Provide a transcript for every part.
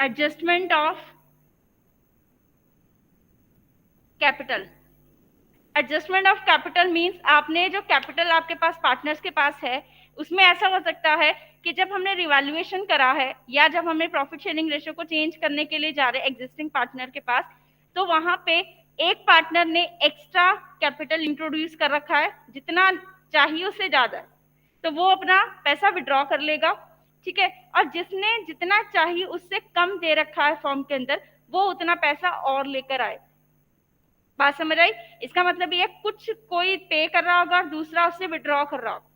Adjustment of capital. Adjustment of capital means आपने जो capital आपके पास पार्टनर्स के पास है उसमें ऐसा हो सकता है कि जब हमने रिवैल्यूएशन करा है या जब हमने प्रॉफिट शेयरिंग रेशियो को चेंज करने के लिए जा रहे हैं एग्जिस्टिंग पार्टनर के पास, तो वहां पे एक पार्टनर ने एक्स्ट्रा कैपिटल इंट्रोड्यूस कर रखा है, जितना चाहिए उससे ज्यादा है, तो वो अपना पैसा विड्रॉ कर लेगा, ठीक है। और जिसने जितना चाहिए उससे कम दे रखा है फॉर्म के अंदर, वो उतना पैसा और लेकर आए। बात समझ आई? इसका मतलब ये कुछ कोई पे कर रहा होगा और दूसरा उससे विड्रॉ कर रहा होगा।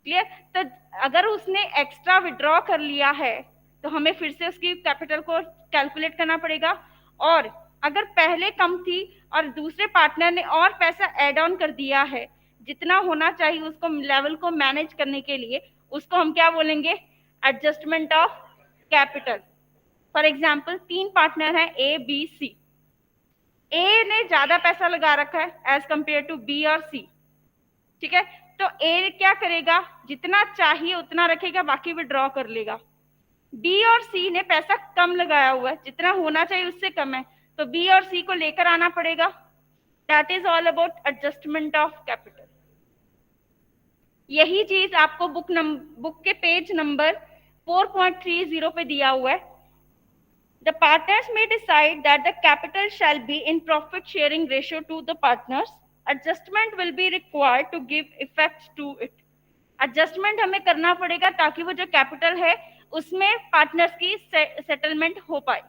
क्लियर? तो अगर उसने एक्स्ट्रा विड्रॉ कर लिया है तो हमें फिर से उसकी कैपिटल को कैलकुलेट करना पड़ेगा, और अगर पहले कम थी और दूसरे पार्टनर ने और पैसा एड ऑन कर दिया है जितना होना चाहिए उसको लेवल को मैनेज करने के लिए, उसको हम क्या बोलेंगे? Adjustment of capital. For example 3 partner हैं ए बी सी। ए ने ज्यादा पैसा लगा रखा है एज कंपेयर टू बी और सी, ठीक है। तो ए क्या करेगा? जितना चाहिए उतना रखेगा, बाकी विड्रॉ कर लेगा। बी और सी ने पैसा कम लगाया हुआ है, जितना होना चाहिए उससे कम है, तो बी और सी को लेकर आना पड़ेगा। That is all about adjustment of capital. यही चीज आपको बुक के पेज नंबर 4.30 पे दिया हुआ है। The partners may decide that the capital shall be in profit sharing ratio to the partners. Adjustment will be required to give effect to it. Adjustment हमें करना पड़ेगा ताकि वो जो कैपिटल है उसमें पार्टनर्स की सेटलमेंट हो पाए।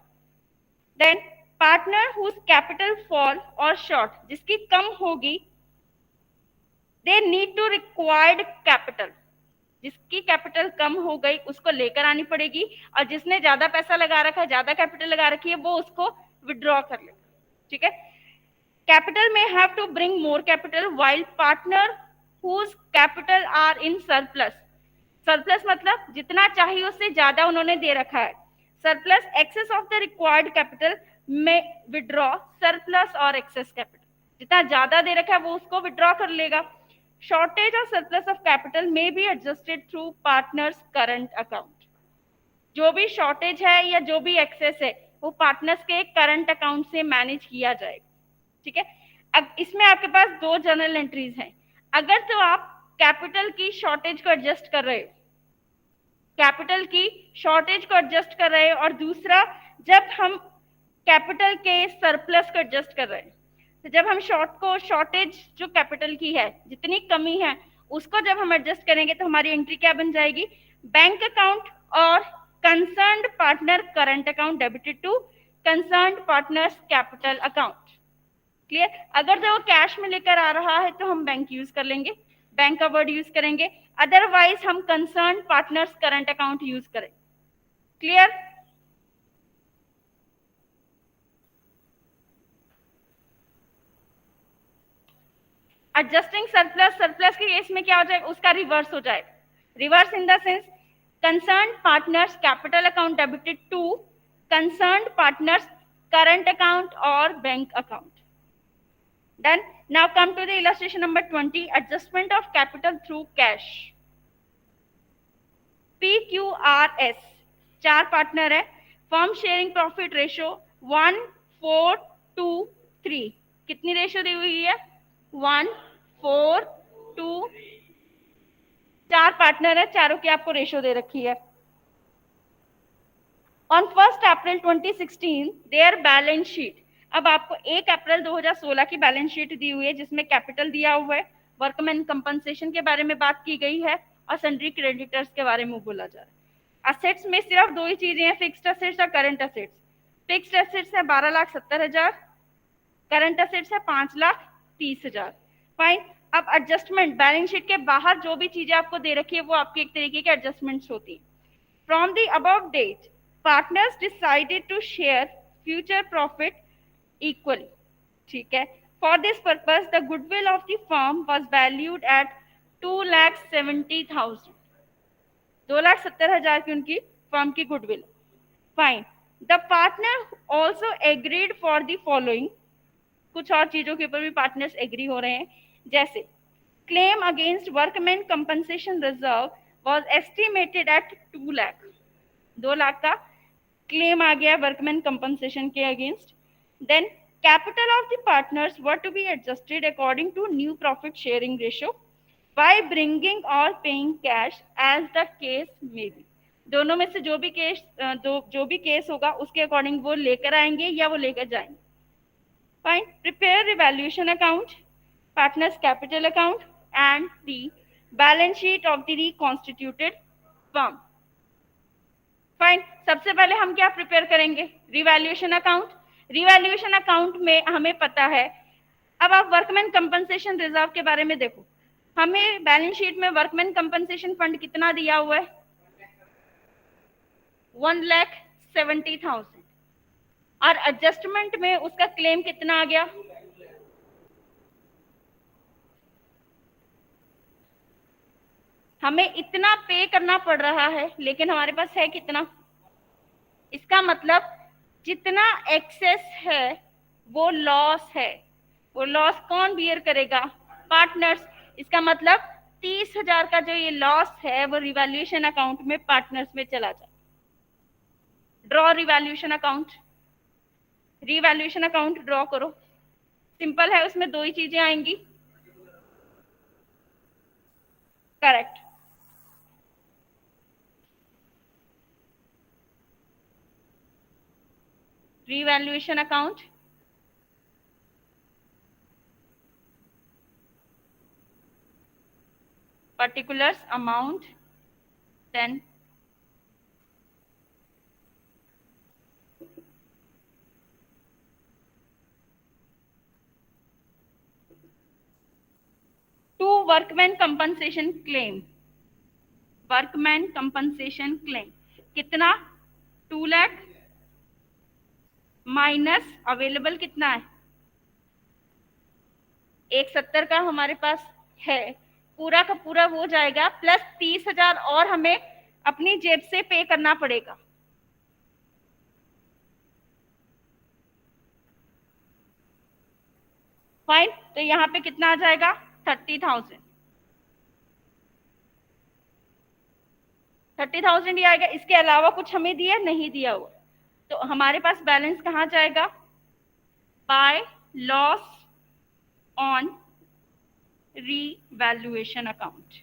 Then partner whose capital fall or short, जिसकी कम होगी, they need to required capital, जिसकी कैपिटल कम हो गई उसको लेकर आनी पड़ेगी, और जिसने ज्यादा पैसा लगा रखा है, ज्यादा कैपिटल लगा रखी है, वो उसको विड्रॉ कर लेगा, ठीक है। Capital may have to bring more capital while partner whose capital are in surplus. Surplus मतलब जितना चाहिए उससे ज्यादा उन्होंने दे रखा है। Surplus excess of the required capital may withdraw surplus और एक्सेस कैपिटल, जितना ज्यादा दे रखा है वो उसको विड्रॉ कर लेगा। शॉर्टेज और सरप्लस ऑफ कैपिटल में be adjusted through partners current account. जो भी शॉर्टेज है या जो भी एक्सेस है वो पार्टनर्स के करंट अकाउंट से मैनेज किया जाएगा, ठीक है। अब इसमें आपके पास 2 जर्नल एंट्रीज हैं। अगर तो आप कैपिटल की शॉर्टेज को एडजस्ट कर रहे हो, कैपिटल की शॉर्टेज को एडजस्ट कर रहे हो, और दूसरा जब हम कैपिटल के सरप्लस को एडजस्ट कर रहे हैं, तो जब हम शॉर्टेज जो कैपिटल की है, जितनी कमी है उसको जब हम एडजस्ट करेंगे तो हमारी एंट्री क्या बन जाएगी? बैंक अकाउंट और concerned partner current account debited to concerned partners capital account. Clear? अगर जो कैश में लेकर आ रहा है तो हम बैंक यूज कर लेंगे, बैंक का वर्ड यूज करेंगे, अदरवाइज हम concerned partners current account use करें। क्लियर? एडजस्टिंग सरप्लस, सरप्लस के केस में क्या हो जाएगा? उसका रिवर्स हो जाएगा। Reverse in the sense concerned partners capital account debited to concerned partners current account और bank account. Then now come to the illustration number 20, adjustment of capital through cash. PQRS 4 partner है, firm sharing profit ratio 1:4:2:3। कितनी ratio दी हुई है? 1:4:2। 4 partner है, चारों की आपको ratio दे रखी है। On 1 April 2016 their balance sheet. अब आपको 1 अप्रैल 2016 की बैलेंस शीट दी हुई है जिसमें कैपिटल दिया हुआ है, वर्कमैन कंपनसेशन के बारे में बात की गई है और सन्ड्री क्रेडिटर्स के बारे में बोला जा रहा है। असेट्स में सिर्फ 2 ही चीजें हैं, फिक्स्ड असेट्स और करंट असेट्स। फिक्स्ड असेट्स है 12,70,000, करंट असेट्स है 5,30,000। फाइन। अब एडजस्टमेंट, बैलेंस शीट के बाहर जो भी चीजें आपको दे रखी है वो आपकी एक तरीके की एडजस्टमेंट्स होती है। From the above date partners decided to share future profit equally, ठीक है। For this purpose, the goodwill of the firm was valued at 2,70,000. 2,70,000 की उनकी फर्म की goodwill. Fine. The partner also agreed for the following. कुछ और चीजों के ऊपर भी पार्टनर्स एग्री हो रहे हैं, जैसे claim against workmen compensation reserve was estimated at 2 lakh, 2 lakh का क्लेम आ गया वर्कमैन कंपनसेशन के against. Then capital of the partners were to be adjusted according to new profit sharing ratio by bringing or paying cash as the case may be. दोनों में से जो भी case होगा उसके अकॉर्डिंग वो लेकर आएंगे या वो लेकर जाएंगे. Fine. Prepare revaluation account, partners capital account and the balance sheet of the reconstituted firm. Fine. सबसे पहले हम क्या प्रिपेयर करेंगे? Revaluation account. रिवैल्यूएशन अकाउंट में हमें पता है, अब आप वर्कमैन कंपनसेशन रिजर्व के बारे में देखो, हमें बैलेंस शीट में वर्कमैन कंपनसेशन फंड कितना दिया हुआ है? 1,70,000. और एडजस्टमेंट में उसका क्लेम कितना आ गया? हमें इतना पे करना पड़ रहा है, लेकिन हमारे पास है कितना? इसका मतलब जितना एक्सेस है वो लॉस है. वो लॉस कौन बियर करेगा? पार्टनर्स. इसका मतलब 30,000 का जो ये लॉस है वो रिवैल्यूएशन अकाउंट में पार्टनर्स में चला जाए. Draw revaluation account. Revaluation account draw करो. सिंपल है, उसमें दो ही चीजें आएंगी. Correct. revaluation account, particulars, amount, then to workman compensation claim. Workman compensation claim कितना? 2 लाख माइनस अवेलेबल कितना है? 170 का हमारे पास है. पूरा का पूरा वो जाएगा, प्लस 30,000 और हमें अपनी जेब से पे करना पड़ेगा. फाइन. तो यहाँ पे कितना आ जाएगा? 30,000. 30,000 ही आएगा. इसके अलावा कुछ हमें दिया नहीं दिया हुआ, तो हमारे पास बैलेंस कहाँ जाएगा? By loss on revaluation account.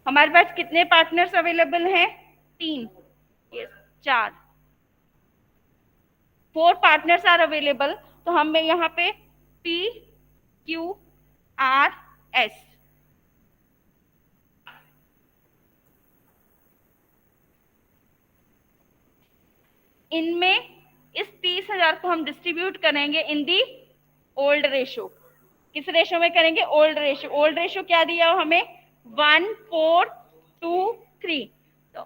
हमारे पास कितने पार्टनर्स अवेलेबल हैं? 3. यस, 4. 4 partners are available. तो हमें यहाँ पे PQRS इनमें इस 30,000 को हम डिस्ट्रीब्यूट करेंगे इन दी ओल्ड रेशो. किस रेशो में करेंगे? Old ratio. ओल्ड रेशो क्या दिया हो हमें? 1:4:3. तो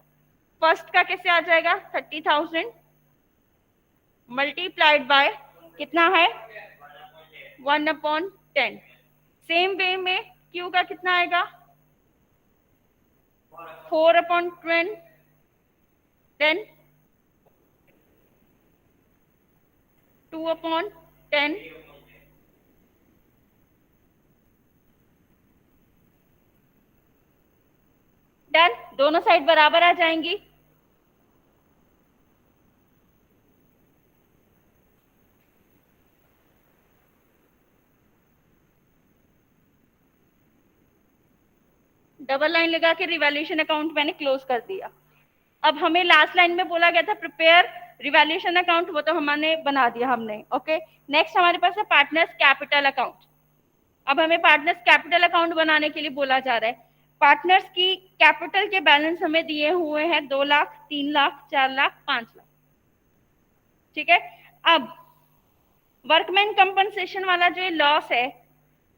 फर्स्ट का कैसे आ जाएगा? 30,000 मल्टीप्लाइड बाय कितना है? 1/10. सेम वे में क्यू का कितना आएगा? 4/10. देन 2/10. डन. दोनों साइड बराबर आ जाएंगी. डबल लाइन लगा के रिवैल्यूएशन अकाउंट मैंने क्लोज कर दिया. अब हमें लास्ट लाइन में बोला गया था प्रिपेयर रिवैल्यूएशन अकाउंट, वो तो हमने बना दिया हमने. ओके. नेक्स्ट हमारे पास है पार्टनर्स कैपिटल अकाउंट. अब हमें पार्टनर्स कैपिटल अकाउंट बनाने के लिए बोला जा रहा है. पार्टनर्स की कैपिटल के बैलेंस हमें दिए हुए हैं 2 लाख, 3 लाख, 4 लाख, 5 लाख. ठीक है. अब वर्कमैन कंपनसेशन वाला जो लॉस है,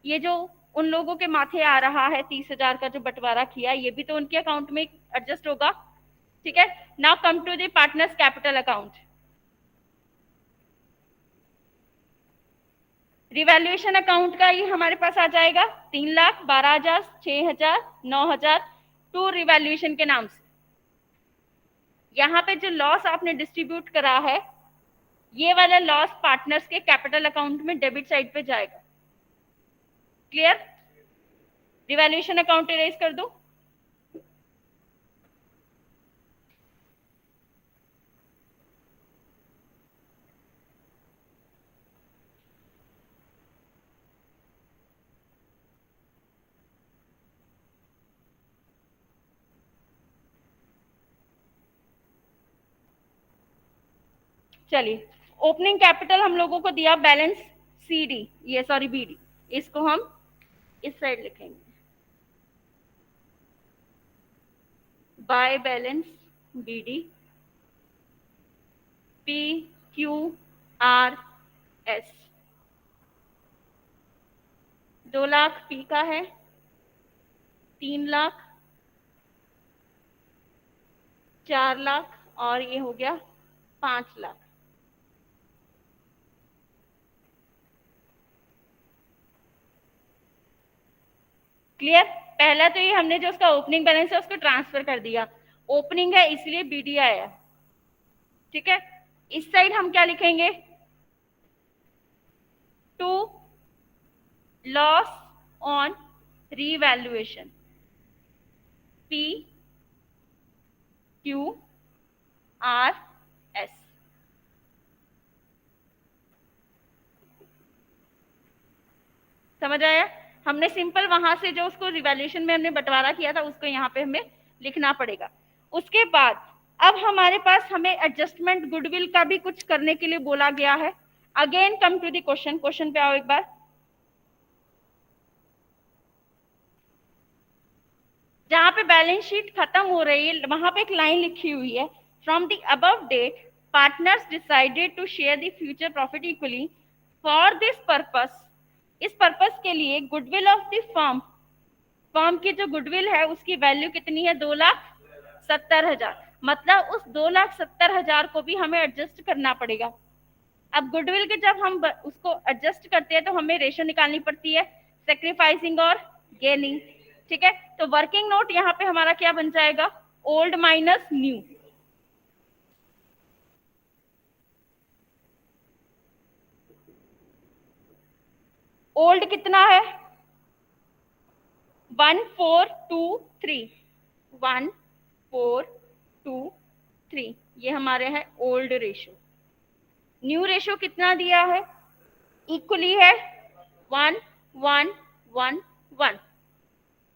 ये जो उन लोगों के माथे आ रहा है 30,000 का जो बंटवारा किया, ये भी तो उनके अकाउंट में एडजस्ट होगा. ठीक है. Now come to the partners capital account. Revaluation account का ये हमारे पास आ जाएगा 3 लाख, 12,000, 6,000, 9,000 टू रिवैल्यूएशन के नाम से. यहाँ पे जो लॉस आपने डिस्ट्रीब्यूट करा है, ये वाला लॉस पार्टनर्स के कैपिटल अकाउंट में डेबिट साइड पे जाएगा. क्लियर? रिवैल्यूएशन अकाउंट इरेज कर दो. चलिए, ओपनिंग कैपिटल हम लोगों को दिया बैलेंस CD, ये सॉरी BD, इसको हम इस साइड लिखेंगे, by balance BD, PQRS। 2 lakh P का है, 3 लाख, 4 लाख और ये हो गया 5 लाख। क्लियर? पहला तो ये हमने जो उसका ओपनिंग बैलेंस है उसको ट्रांसफर कर दिया, ओपनिंग है इसलिए BD आया, ठीक है। इस साइड हम क्या लिखेंगे, to loss on revaluation, PQRS। समझ आया? हमने सिंपल वहां से जो उसको रिवैल्यूएशन में हमने बंटवारा किया था उसको यहाँ पे हमें लिखना पड़ेगा। उसके बाद अब हमारे पास हमें एडजस्टमेंट गुडविल का भी कुछ करने के लिए बोला गया है। Again come to the question, question पे आओ एक बार। जहां पे बैलेंस शीट खत्म हो रही है वहां पे एक लाइन लिखी हुई है, from the above date partners decided to share the future profit equally, for this purpose, इस पर्पस के लिए goodwill of the firm, firm की जो गुडविल है उसकी वैल्यू कितनी है, 2,70,000। मतलब उस 2,70,000 को भी हमें एडजस्ट करना पड़ेगा। अब गुडविल के जब हम उसको एडजस्ट करते हैं तो हमें रेशो निकालनी पड़ती है, सेक्रीफाइसिंग और गेनिंग, ठीक है। तो वर्किंग नोट यहाँ पे हमारा क्या बन जाएगा, ओल्ड माइनस न्यू। ओल्ड कितना है, 1423, 1423, ये हमारे है ओल्ड रेशो। न्यू रेशो कितना दिया है, इक्वली है 1,1,1,1।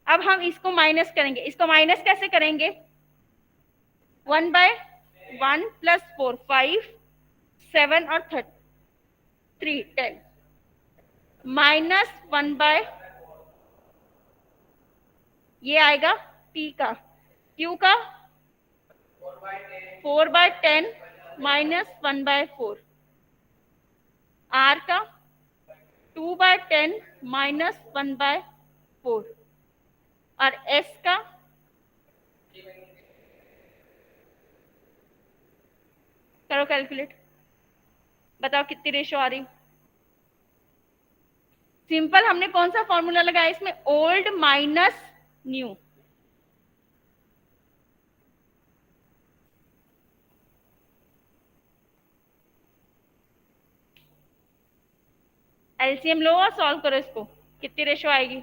अब हम इसको माइनस करेंगे, इसको माइनस कैसे करेंगे, 1/1 + 4 5, 7 और 3 10, -1/, ये आएगा P का, Q का 4/10 -1/4, R का 2/10 -1/4 और S का करो कैलकुलेट, बताओ कितनी रेशो आ रही। सिंपल हमने कौन सा फॉर्मूला लगाया इसमें, ओल्ड माइनस न्यू। एलसीएम लो और सॉल्व करो इसको, कितनी रेशो आएगी।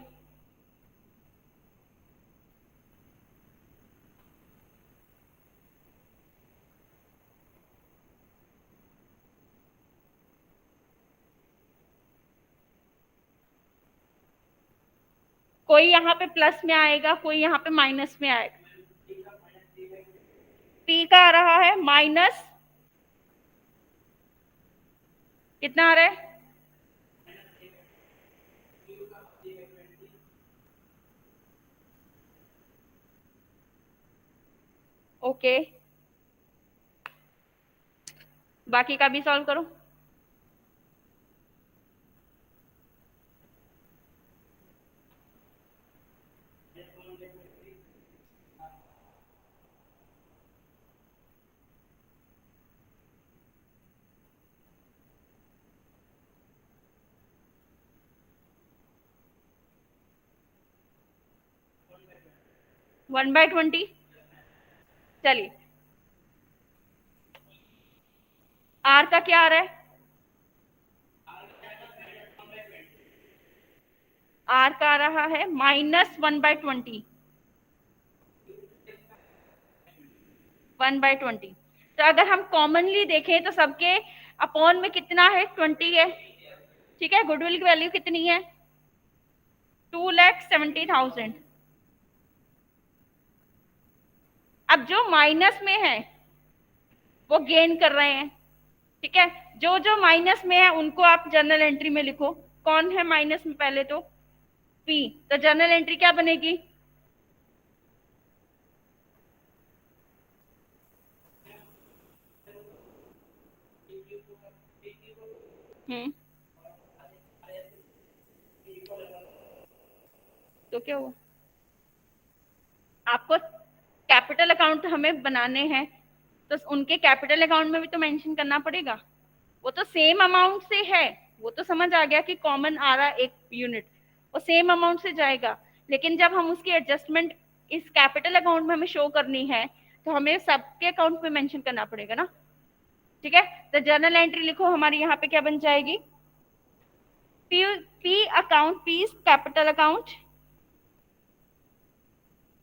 कोई यहाँ पे प्लस में आएगा, कोई यहाँ पे माइनस में आएगा। P का आ रहा है माइनस, कितना आ रहा है, ओके। बाकी का भी सॉल्व करो। वन बाय 20, चलिए R का क्या आ रहा है, R का आ रहा है -1/20, 1/20। तो अगर हम कॉमनली देखें तो सबके अपॉन में कितना है, 20 है, ठीक है। गुडविल की वैल्यू कितनी है, 2,70,000। अब जो माइनस में है वो गेन कर रहे हैं, ठीक है, जो जो माइनस में है उनको आप जर्नल एंट्री में लिखो। कौन है माइनस में? पहले तो पी, तो जर्नल एंट्री क्या बनेगी? हम्म, तो क्या हुआ? आपको कैपिटल अकाउंट हमें बनाने हैं, तो उनके कैपिटल अकाउंट में भी तो मेंशन करना पड़ेगा। वो तो सेम अमाउंट से है, वो तो समझ आ गया कि कॉमन आ रहा एक यूनिट, वो सेम अमाउंट से जाएगा। लेकिन जब हम उसकी एडजस्टमेंट इस कैपिटल अकाउंट में हमें शो करनी है, तो हमें सबके अकाउंट में मेंशन करना पड़ेगा ना। ठीक है, तो जर्नल एंट्री लिखो, हमारी यहाँ पे क्या बन जाएगी? P, P account, P capital account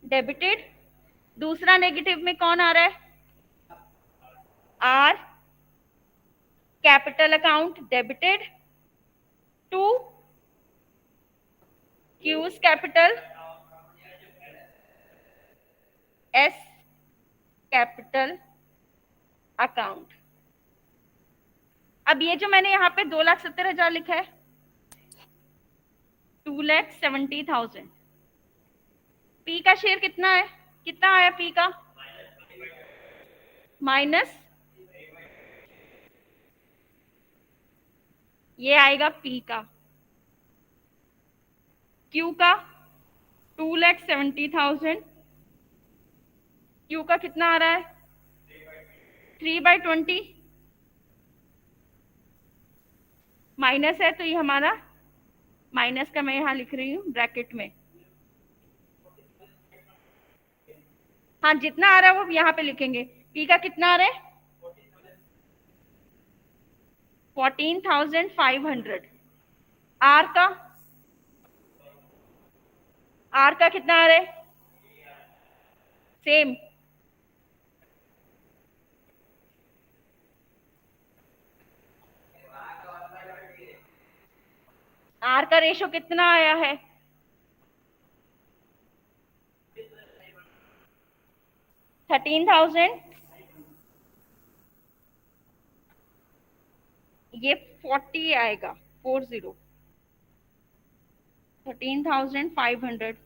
debited. दूसरा नेगेटिव में कौन आ रहा है? R capital account debited to Q's capital S capital account. अब ये जो मैंने यहाँ पे 2,70,000 लिखा है, 2,70,000, पी का शेयर कितना है? कितना आया पी का? माइनस, ये आएगा पी का। क्यू का 2,70,000, क्यू का कितना आ रहा है? 3/20, माइनस है तो ये हमारा माइनस का मैं यहाँ लिख रही हूँ ब्रैकेट में। हाँ, जितना आ रहा है वो यहाँ पे लिखेंगे। पी का कितना आ रहा है? 14,500। आर का, आर का कितना आ रहा है? सेम, आर का रेशो कितना आया है? 13,000, ये 40 आएगा, 40, 13,500।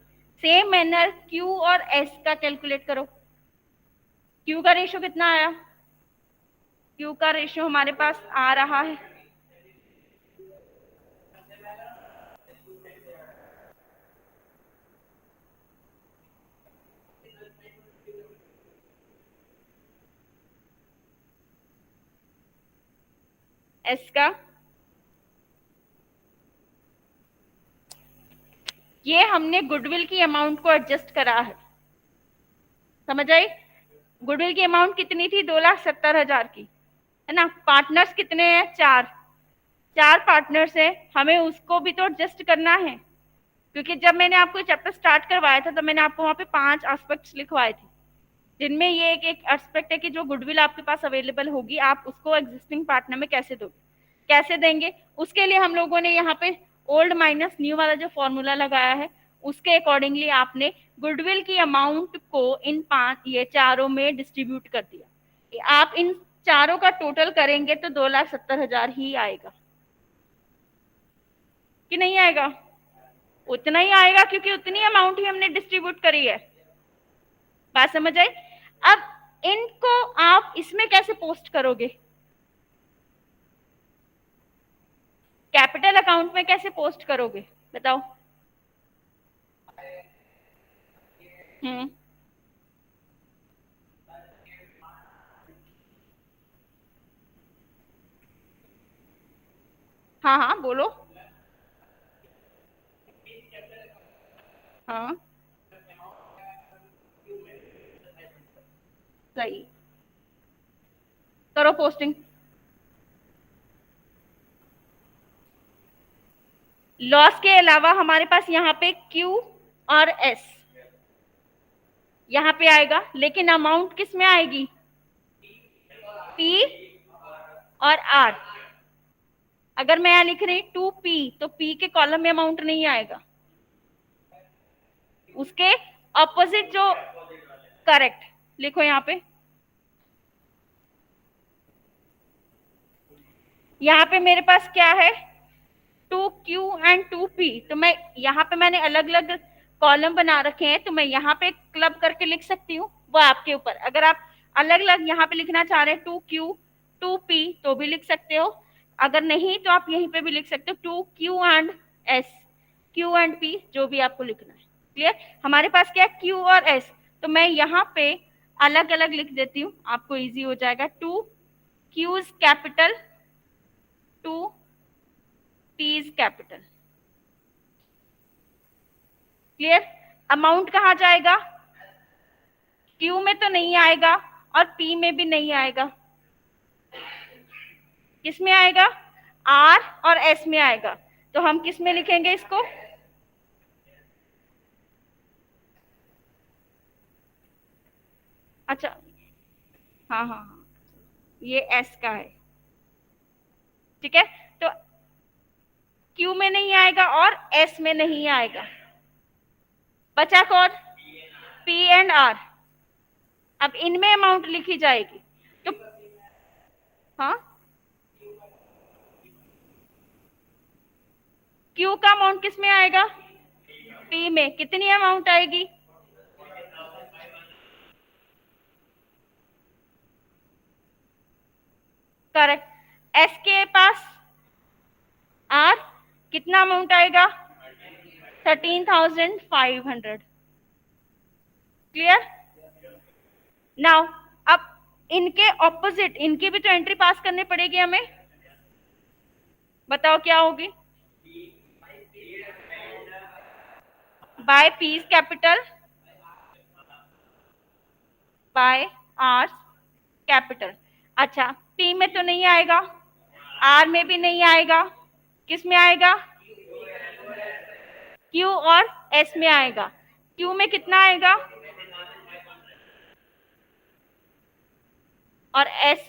सेम मैनर क्यू और एस का कैलकुलेट करो। क्यू का रेशो कितना आया? क्यू का रेशो हमारे पास आ रहा है, एस का, ये हमने गुडविल की अमाउंट को एडजस्ट करा है, समझ आई? गुडविल की अमाउंट कितनी थी? 2,70,000 की, है ना। पार्टनर्स कितने हैं? 4, 4 पार्टनर्स है, हमें उसको भी तो एडजस्ट करना है। क्योंकि जब मैंने आपको चैप्टर स्टार्ट करवाया था, तो मैंने आपको वहां पे 5 एस्पेक्ट्स लिखवाए थे, जिनमें ये एक एस्पेक्ट है कि जो गुडविल आपके पास अवेलेबल होगी, आप उसको एग्जिस्टिंग पार्टनर में कैसे दोगे, कैसे देंगे। उसके लिए हम लोगों ने यहाँ पे ओल्ड माइनस न्यू वाला जो फॉर्मूला लगाया है, उसके अकॉर्डिंगली आपने गुडविल की अमाउंट को इन 5, ये चारों में डिस्ट्रीब्यूट कर दिया। आप इन चारों का टोटल करेंगे तो 2,70,000 ही आएगा, कि नहीं आएगा? उतना ही आएगा, क्योंकि उतनी अमाउंट ही हमने डिस्ट्रीब्यूट करी है। बात समझ आई? अब इनको आप इसमें कैसे पोस्ट करोगे? कैपिटल अकाउंट में कैसे पोस्ट करोगे, बताओ? हम्म, हाँ हाँ बोलो। हाँ, सही, करो पोस्टिंग। लॉस के अलावा हमारे पास यहाँ पे क्यू और एस यहाँ पे आएगा, लेकिन अमाउंट किस में आएगी? पी और आर। अगर मैं यहाँ लिख रही 2P, तो पी के कॉलम में अमाउंट नहीं आएगा, उसके ऑपोजिट जो, करेक्ट, लिखो यहाँ पे। यहाँ पे मेरे पास क्या है, 2Q एंड 2P। तो मैं यहाँ पे मैंने अलग अलग कॉलम बना रखे हैं, तो मैं यहाँ पे क्लब करके लिख सकती हूँ, वो आपके ऊपर। अगर आप अलग अलग यहाँ पे लिखना चाह रहे हैं 2Q 2P तो भी लिख सकते हो, अगर नहीं तो आप यहीं पे भी लिख सकते हो 2Q and S, Q and P, जो भी आपको लिखना है। क्लियर? हमारे पास क्या है, Q और S, तो मैं यहाँ पे अलग अलग लिख देती हूँ, आपको इजी हो जाएगा। 2Q is capital, 2P is capital. Clear? Amount कहाँ जाएगा, क्यू में तो नहीं आएगा और पी में भी नहीं आएगा, किस में आएगा, आर और एस में आएगा। तो हम किस में लिखेंगे इसको, अच्छा हाँ हाँ हाँ, ये एस का है, ठीक है। तो क्यू में नहीं आएगा और एस में नहीं आएगा, बचा कौन, पी एंड आर। अब इनमें अमाउंट लिखी जाएगी, तो हाँ, क्यू का अमाउंट किस में आएगा, पी में। कितनी अमाउंट आएगी, करेक्ट। एस के पास आर कितना अमाउंट आएगा, 13,500। क्लियर? नाउ अब इनके ऑपोजिट, इनकी भी तो एंट्री पास करनी पड़ेगी हमें, बताओ क्या होगी, by P's capital by R capital. अच्छा, पी में तो नहीं आएगा, आर में भी नहीं आएगा, किस में आएगा, क्यू और एस में आएगा। क्यू में कितना आएगा और एस,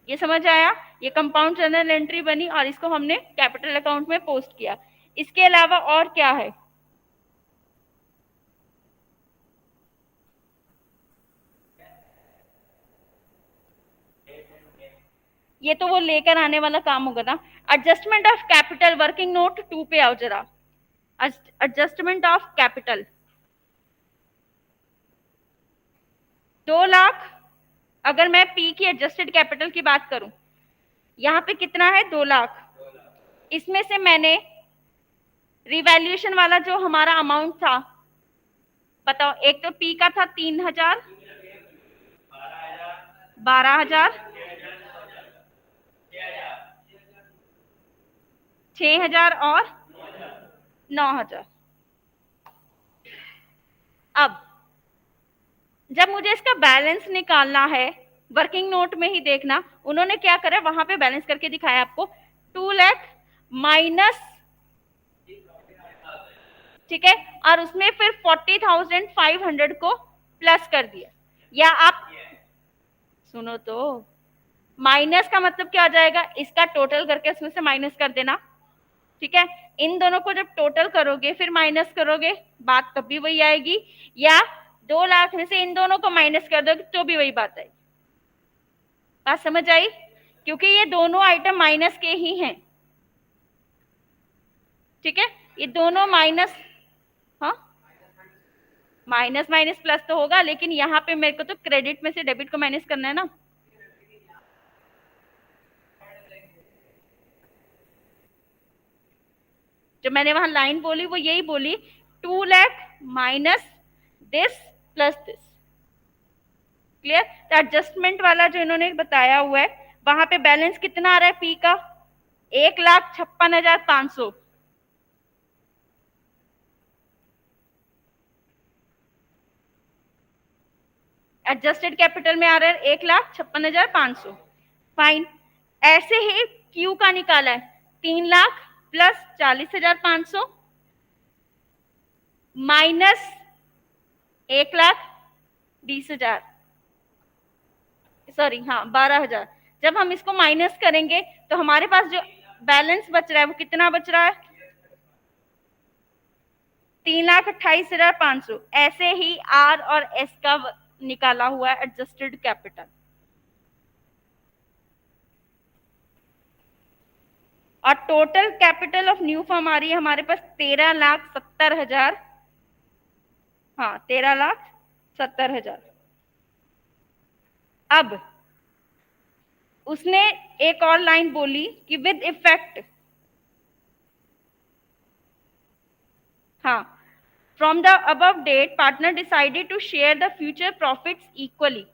ये समझ आया, ये कंपाउंड जर्नल एंट्री बनी और इसको हमने कैपिटल अकाउंट में पोस्ट किया। इसके अलावा और क्या है, ये तो वो लेकर आने वाला काम होगा ना। Adjustment of capital working note 2 पे आओ जरा। एडजस्टमेंट ऑफ कैपिटल 2 लाख, अगर मैं पी की एडजस्टेड कैपिटल की बात करूं, यहाँ पे कितना है, 2 लाख। इसमें से मैंने रिवैल्यूएशन वाला जो हमारा अमाउंट था, बताओ, एक तो पी का था 3,000, 12,000, 6,000 और 9,000। अब जब मुझे इसका बैलेंस निकालना है, वर्किंग नोट में ही देखना, उन्होंने क्या करा, वहां पे बैलेंस करके दिखाया आपको, 2 लाख माइनस, ठीक है, और उसमें फिर 40,500 को प्लस कर दिया। या आप सुनो तो, माइनस का मतलब क्या आ जाएगा, इसका टोटल करके उसमें से माइनस कर देना, ठीक है। इन दोनों को जब टोटल करोगे फिर माइनस करोगे, बात तब भी वही आएगी, या 2 लाख में से इन दोनों को माइनस कर दोगे तो भी वही बात आएगी। बात समझ आई? क्योंकि ये दोनों आइटम माइनस के ही हैं, ठीक है, ये दोनों माइनस, हाँ माइनस माइनस प्लस तो होगा, लेकिन यहाँ पे मेरे को तो क्रेडिट में से डेबिट को माइनस करना है ना। जो मैंने वहां लाइन बोली वो यही बोली, 2 lakh minus this plus this. Clear? तो एडजस्टमेंट वाला जो इन्होंने बताया हुआ है, वहां पे बैलेंस कितना आ रहा है पी का, 1,56,500। एडजस्टेड कैपिटल में आ रहा है 1,56,500। फाइन। ऐसे ही क्यू का निकाला है, 3 लाख प्लस 40,500 माइनस 1,20,000, सॉरी हाँ 12,000। जब हम इसको माइनस करेंगे तो हमारे पास जो बैलेंस बच रहा है वो कितना बच रहा है, 3,28,500। ऐसे ही आर और एस का निकाला हुआ है एडजस्टेड कैपिटल। और total capital of new firm आ रही है हमारे पास 13,70,000। हाँ, 13,70,000। अब उसने एक और लाइन बोली कि विद इफेक्ट, हाँ, from the above date partner decided to share the future profits equally.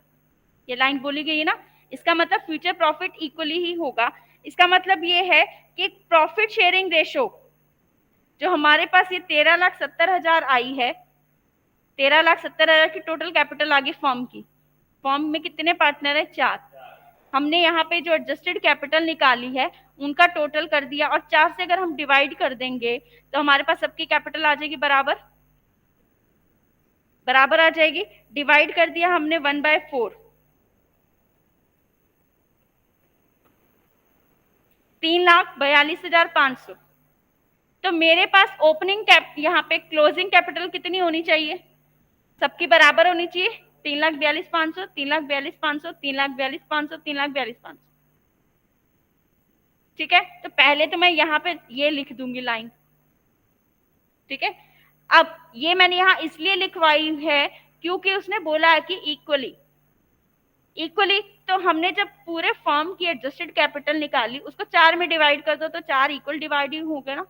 ये लाइन बोली गई है ना, इसका मतलब फ्यूचर प्रॉफिट इक्वली ही होगा। इसका मतलब ये है कि प्रॉफिट शेयरिंग रेशो जो हमारे पास ये 13,70,000 आई है, 13,70,000 की टोटल कैपिटल आ गई फर्म की। फर्म में कितने पार्टनर है? 4। हमने यहाँ पे जो एडजस्टेड कैपिटल निकाली है उनका टोटल कर दिया, और 4 से अगर हम डिवाइड कर देंगे तो हमारे पास सबकी कैपिटल आ जाएगी बराबर, बराबर आ जाएगी। डिवाइड कर दिया हमने 1/4, 3,42,500। तो मेरे पास ओपनिंग कैप, यहाँ पे क्लोजिंग कैपिटल कितनी होनी चाहिए? सबकी बराबर होनी चाहिए, 3,42,500, 3,42,500, 3,42,500, 3,42,500। ठीक है, तो पहले तो मैं यहाँ पे ये लिख दूंगी लाइन। ठीक है, अब ये मैंने यहाँ इसलिए लिखवाई है क्योंकि उसने बोला है कि इक्वली, इक्वली। तो हमने जब पूरे फर्म की एडजस्टेड कैपिटल निकाली, उसको 4 में डिवाइड कर दो तो 4 इक्वल डिवाइड ही हो गए ना।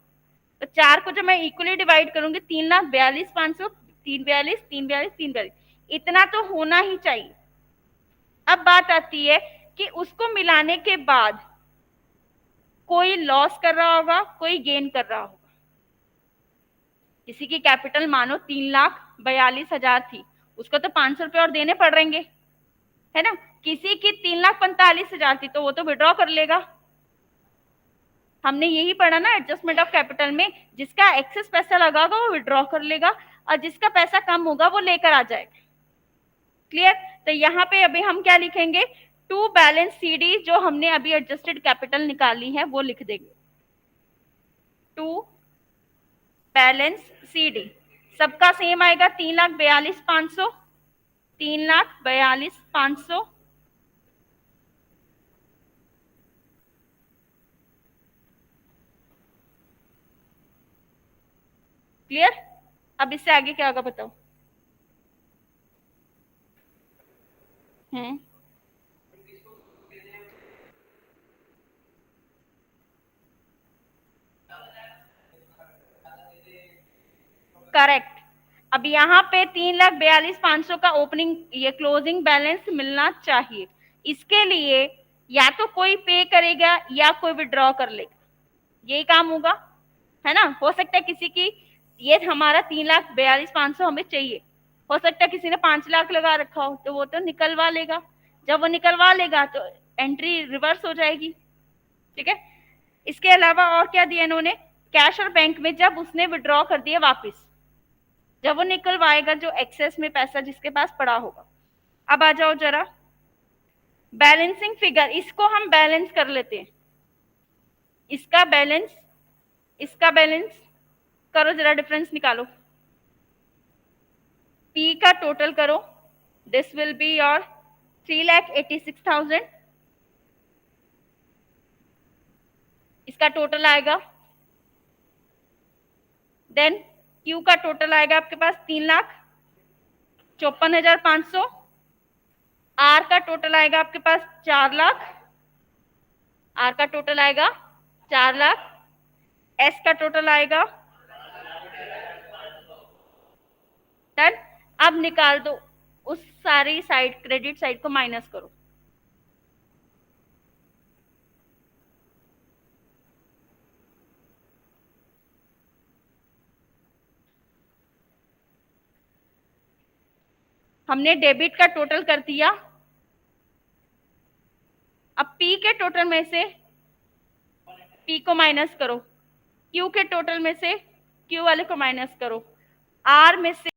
तो 4 को जब मैं इक्वली डिवाइड करूंगी, 3,42,500, 3,42, 3,42, 3,42, इतना तो होना ही चाहिए। अब बात आती है कि उसको मिलाने के बाद कोई लॉस कर रहा होगा, कोई गेन कर रहा होगा। किसी की कैपिटल मानो 3,42,000 थी, उसको तो 500 रुपये और देने पड़ रहेंगे, है ना। किसी की 3,45,000 थी तो वो तो विड्रॉ कर लेगा। हमने यही पढ़ा ना एडजस्टमेंट ऑफ कैपिटल में, जिसका एक्सेस पैसा लगा होगा वो विड्रॉ कर लेगा, और जिसका पैसा कम होगा वो लेकर आ जाएगा। क्लियर? तो यहाँ पे अभी हम क्या लिखेंगे? टू बैलेंस सीडी, जो हमने अभी एडजस्टेड कैपिटल निकाली है वो लिख देंगे, टू बैलेंस सीडी। सबका सेम आएगा, 3,42,500, 3,42,500। क्लियर? अब इससे आगे क्या होगा बताओ? करेक्ट। अब यहाँ पे 3,42,500 का ओपनिंग, ये क्लोजिंग बैलेंस मिलना चाहिए। इसके लिए या तो कोई पे करेगा या कोई विड्रॉ कर लेगा, यही काम होगा, है ना। हो सकता है किसी की, ये हमारा 3,42,500 हमें चाहिए, हो सकता है किसी ने 5 लाख लगा रखा हो, तो वो तो निकलवा लेगा। जब वो निकलवा लेगा तो एंट्री रिवर्स हो जाएगी। ठीक है, इसके अलावा और क्या दिया इन्होंने? कैश और बैंक में जब उसने विड्रॉ कर दिया वापस, जब वो निकलवाएगा जो एक्सेस में पैसा जिसके पास पड़ा होगा। अब आ जाओ जरा बैलेंसिंग फिगर, इसको हम बैलेंस कर लेते हैं। इसका बैलेंस, इसका बैलेंस करो, जरा डिफरेंस निकालो। पी का टोटल करो, दिस विल बी योर 3,86,000। इसका टोटल आएगा। देन क्यू का टोटल आएगा आपके पास 3,54,500। आर का टोटल आएगा आपके पास 4 लाख, आर का टोटल आएगा 4 लाख। एस का टोटल आएगा, डन। अब निकाल दो उस सारी साइड, क्रेडिट साइड को माइनस करो। हमने डेबिट का टोटल कर दिया। अब पी के टोटल में से पी को माइनस करो, क्यू के टोटल में से क्यू वाले को माइनस करो, आर में से